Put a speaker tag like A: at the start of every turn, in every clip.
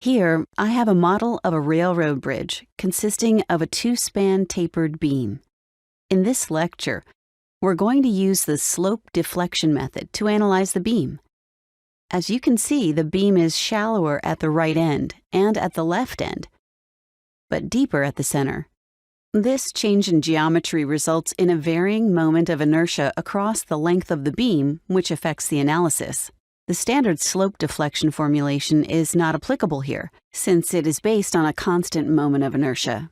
A: Here, I have a model of a railroad bridge consisting of a two-span tapered beam. In this lecture, we're going to use the slope-deflection method to analyze the beam. As you can see, the beam is shallower at the right end and at the left end, but deeper at the center. This change in geometry results in a varying moment of inertia across the length of the beam, which affects the analysis. The standard slope deflection formulation is not applicable here, since it is based on a constant moment of inertia.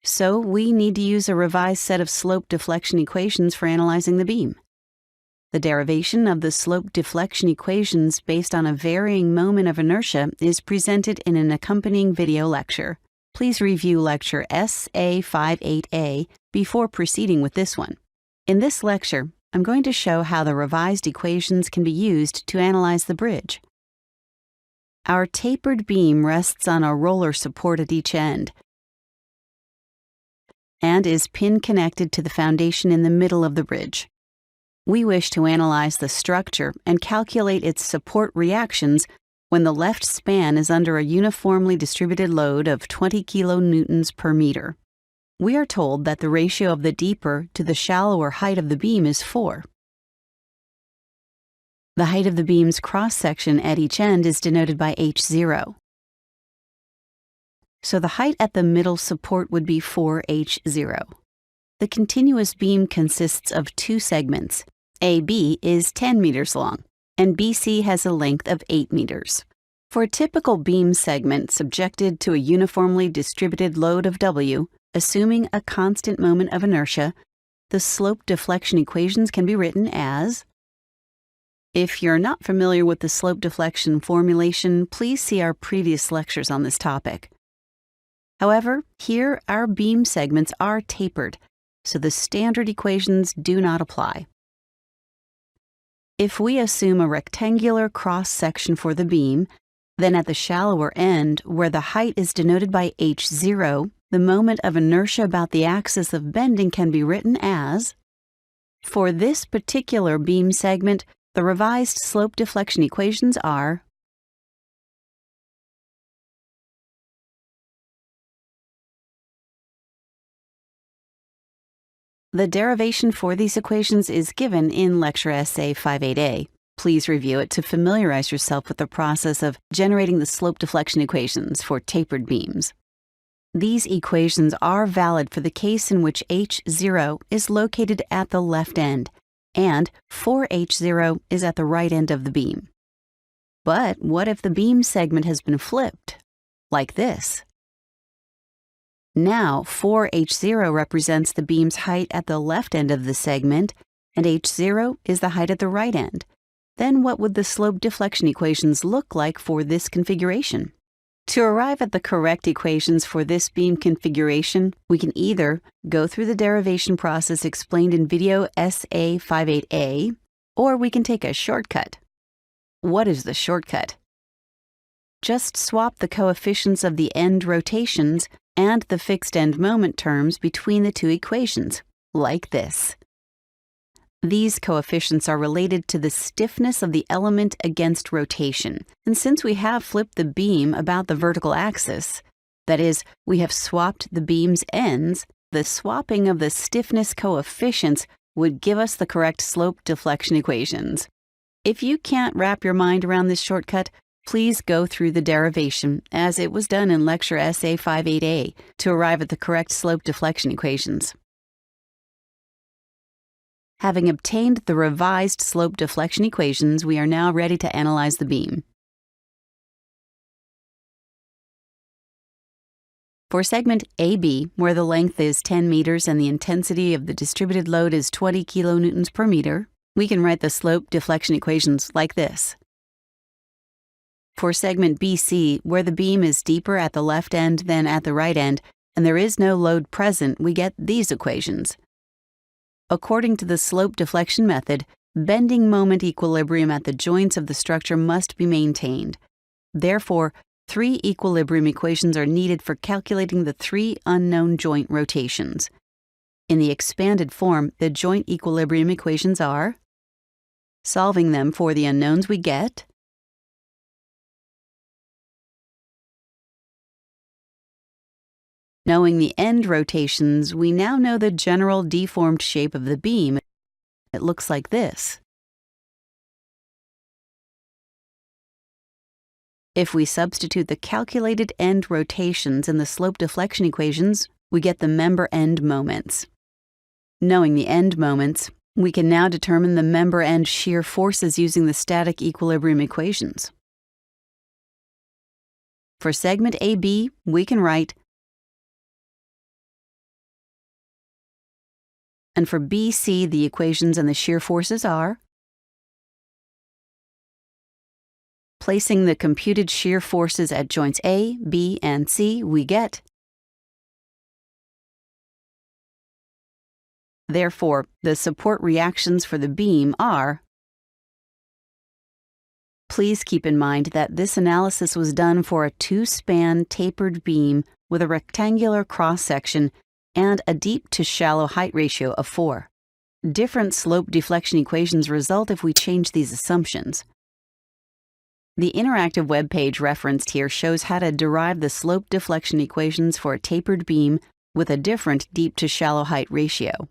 A: So we need to use a revised set of slope deflection equations for analyzing the beam. The derivation of the slope deflection equations based on a varying moment of inertia is presented in an accompanying video lecture. Please review lecture SA58A before proceeding with this one. In this lecture, I'm going to show how the revised equations can be used to analyze the bridge. Our tapered beam rests on a roller support at each end and is pin connected to the foundation in the middle of the bridge. We wish to analyze the structure and calculate its support reactions when the left span is under a uniformly distributed load of 20 kilonewtons per meter. We are told that the ratio of the deeper to the shallower height of the beam is 4. The height of the beam's cross-section at each end is denoted by h0. So the height at the middle support would be 4h0. The continuous beam consists of two segments. AB is 10 meters long, and BC has a length of 8 meters. For a typical beam segment subjected to a uniformly distributed load of W, assuming a constant moment of inertia, the slope deflection equations can be written as. If you're not familiar with the slope deflection formulation, please see our previous lectures on this topic. However, here our beam segments are tapered, so the standard equations do not apply. If we assume a rectangular cross-section for the beam, then at the shallower end, where the height is denoted by h0, the moment of inertia about the axis of bending can be written as. For this particular beam segment, the revised slope deflection equations are. The derivation for these equations is given in lecture SA58A. Please review it to familiarize yourself with the process of generating the slope deflection equations for tapered beams. These equations are valid for the case in which h0 is located at the left end and 4h0 is at the right end of the beam. But what if the beam segment has been flipped, like this? Now 4h0 represents the beam's height at the left end of the segment, and h0 is the height at the right end. Then what would the slope deflection equations look like for this configuration? To arrive at the correct equations for this beam configuration, we can either go through the derivation process explained in video SA58A, or we can take a shortcut. What is the shortcut? Just swap the coefficients of the end rotations and the fixed end moment terms between the two equations, like this. These coefficients are related to the stiffness of the element against rotation. And since we have flipped the beam about the vertical axis, that is, we have swapped the beam's ends, the swapping of the stiffness coefficients would give us the correct slope deflection equations. If you can't wrap your mind around this shortcut, please go through the derivation, as it was done in lecture SA58A, to arrive at the correct slope deflection equations. Having obtained the revised slope deflection equations, we are now ready to analyze the beam. For segment AB, where the length is 10 meters and the intensity of the distributed load is 20 kilonewtons per meter, we can write the slope deflection equations like this. For segment BC, where the beam is deeper at the left end than at the right end, and there is no load present, we get these equations. According to the slope deflection method, bending moment equilibrium at the joints of the structure must be maintained. Therefore, 3 equilibrium equations are needed for calculating the 3 unknown joint rotations. In the expanded form, the joint equilibrium equations are. Solving them for the unknowns, we get Knowing the end rotations, we now know the general deformed shape of the beam. It looks like this. If we substitute the calculated end rotations in the slope-deflection equations, we get the member end moments. Knowing the end moments, we can now determine the member end shear forces using the static equilibrium equations. For segment AB, we can write, and for BC, the equations and the shear forces are, placing the computed shear forces at joints A, B, and C, we get. Therefore, the support reactions for the beam are. Please keep in mind that this analysis was done for a two-span tapered beam with a rectangular cross-section and a deep to shallow height ratio of 4. Different slope deflection equations result if we change these assumptions. The interactive web page referenced here shows how to derive the slope deflection equations for a tapered beam with a different deep to shallow height ratio.